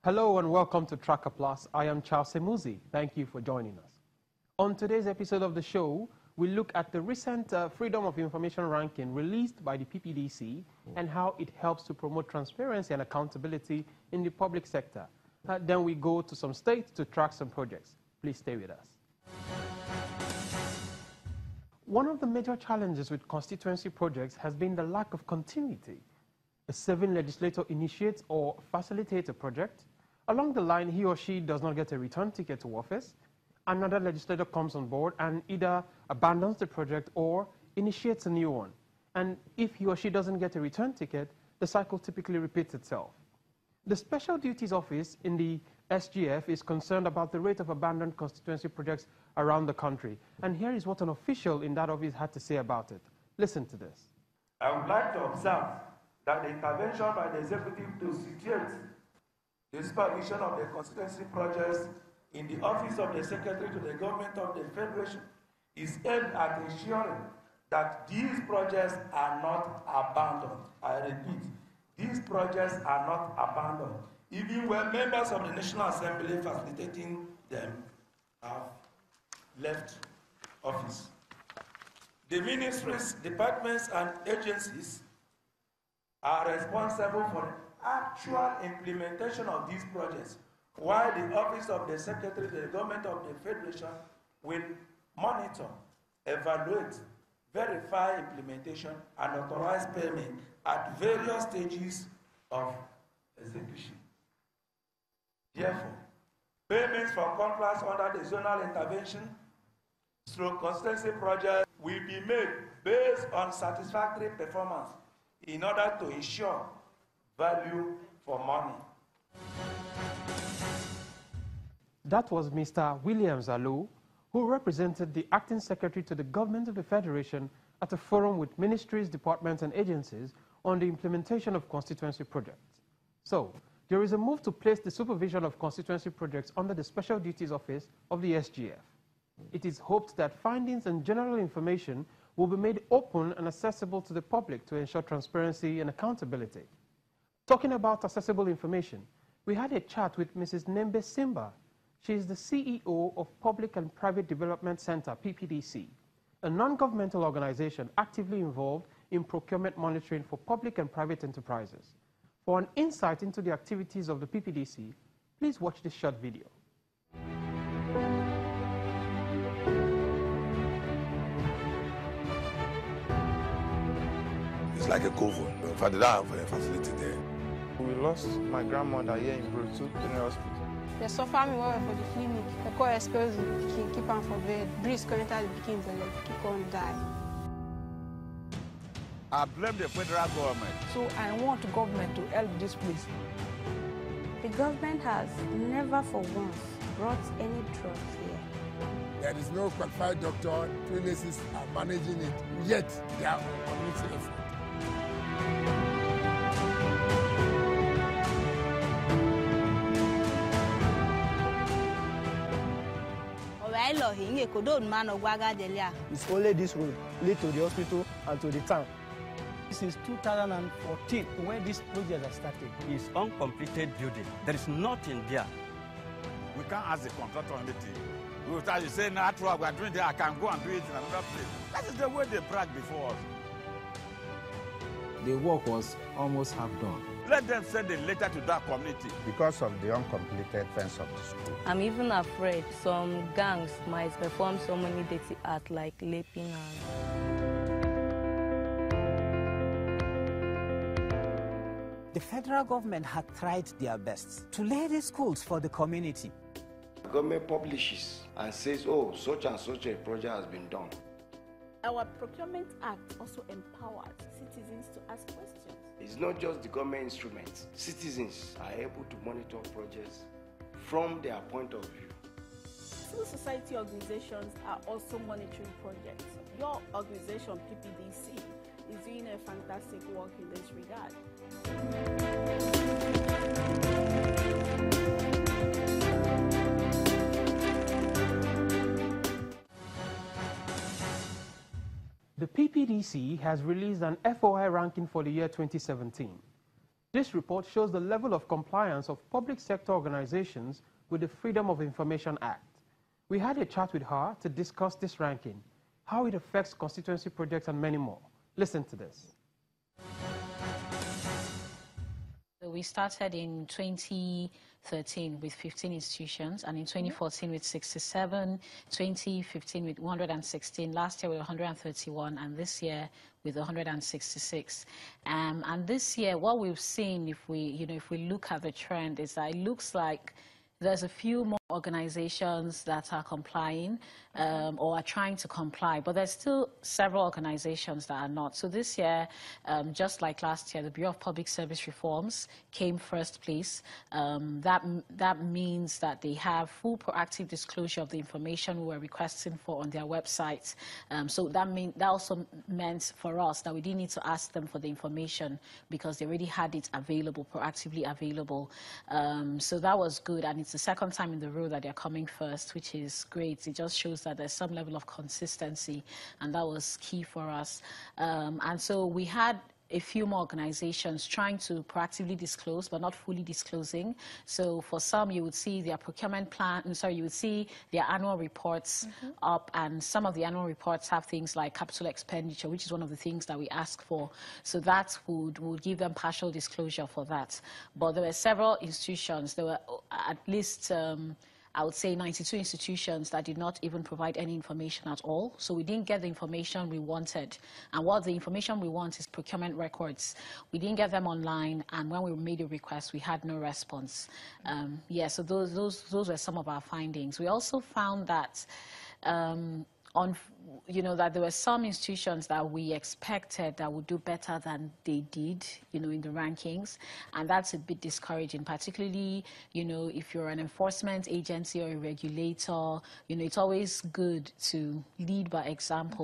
Hello and welcome to Tracka Plus. I am Charles Semuzi. Thank you for joining us. On today's episode of the show, we look at the recent Freedom of Information ranking released by the PPDC and how it helps to promote transparency and accountability in the public sector. Then we go to some states to track some projects. Please stay with us. One of the major challenges with constituency projects has been the lack of continuity. A serving legislator initiates or facilitates a project. Along the line, he or she does not get a return ticket to office. Another legislator comes on board and either abandons the project or initiates a new one. And if he or she doesn't get a return ticket, the cycle typically repeats itself. The Special Duties Office in the SGF is concerned about the rate of abandoned constituency projects around the country. And here is what an official in that office had to say about it. Listen to this. I would like to observe that the intervention by the executive to situate the supervision of the constituency projects in the office of the Secretary to the Government of the Federation is aimed at ensuring that these projects are not abandoned. I repeat, these projects are not abandoned, even when members of the National Assembly facilitating them have left office. The ministries, departments, and agencies are responsible for the actual implementation of these projects, while the Office of the Secretary to the Government of the Federation will monitor, evaluate, verify implementation, and authorize payment at various stages of execution. Therefore, payments for contracts under the zonal intervention through constituency projects will be made based on satisfactory performance in order to ensure value for money. That was Mr. William Zalo, who represented the Acting Secretary to the Government of the Federation at a forum with ministries, departments, and agencies on the implementation of constituency projects. So, there is a move to place the supervision of constituency projects under the Special Duties Office of the SGF. It is hoped that findings and general information will be made open and accessible to the public to ensure transparency and accountability. Talking about accessible information, we had a chat with Mrs. Nembe Simba. She is the CEO of Public and Private Development Center, PPDC, a non-governmental organization actively involved in procurement monitoring for public and private enterprises. For an insight into the activities of the PPDC, please watch this short video. It's like a coven. In fact, they don't have a facility there. We lost my grandmother here in Brutu General Hospital. They suffer me well for the clinic. I call expose the keep on for bed. Breeze can enter the begins and keep on die. I blame the federal government. So I want the government to help this place. The government has never for once brought any drugs here. There is no qualified doctor. Clinics are managing it, yet they are community effort. It's only this road lead to the hospital and to the town. Since 2014, when this project has started. It's uncompleted building. There is nothing there. We can't ask the contractor anything. We will tell you, say, no, we are doing that, I can go and do it in another place. That is the way they brag before us. The work was almost half done. Let them send a letter to that community. Because of the uncompleted fence of the school. I'm even afraid some gangs might perform so many dirty acts like laping The federal government had tried their best to lay the schools for the community. The government publishes and says, oh, such and such a project has been done. Our Procurement Act also empowers citizens to ask questions. It's not just the government instruments. Citizens are able to monitor projects from their point of view. Civil society organizations are also monitoring projects. Your organization, PPDC, is doing a fantastic work in this regard. The PPDC has released an FOI ranking for the year 2017. This report shows the level of compliance of public sector organizations with the Freedom of Information Act. We had a chat with her to discuss this ranking, how it affects constituency projects, and many more. Listen to this. We started in 2013 with 15 institutions, and in 2014 with 67, 2015 with 116, last year with 131, and this year with 166. And this year, what we've seen, if we look at the trend, is that it looks like there's a few more organizations that are complying or are trying to comply, but there's still several organizations that are not. So this year, just like last year, the Bureau of Public Service Reforms came first place. That means that they have full proactive disclosure of the information we're requesting for on their website. So that also meant for us that we didn't need to ask them for the information because they already had it available, proactively available. So that was good, and it's the second time in the row that they're coming first, which is great. It just shows that there's some level of consistency, and that was key for us. And so we had a few more organizations trying to proactively disclose, but not fully disclosing. So for some, you would see their procurement plan, you would see their annual reports up, and some of the annual reports have things like capital expenditure, which is one of the things that we ask for. So that would give them partial disclosure for that. But there were several institutions, there were at least I would say 92 institutions that did not even provide any information at all. So we didn't get the information we wanted. And what the information we want is procurement records. We didn't get them online, and when we made a request, we had no response. So those were some of our findings. We also found that that there were some institutions that we expected that would do better than they did, in the rankings, and that's a bit discouraging, particularly, if you're an enforcement agency or a regulator, it's always good to lead by example.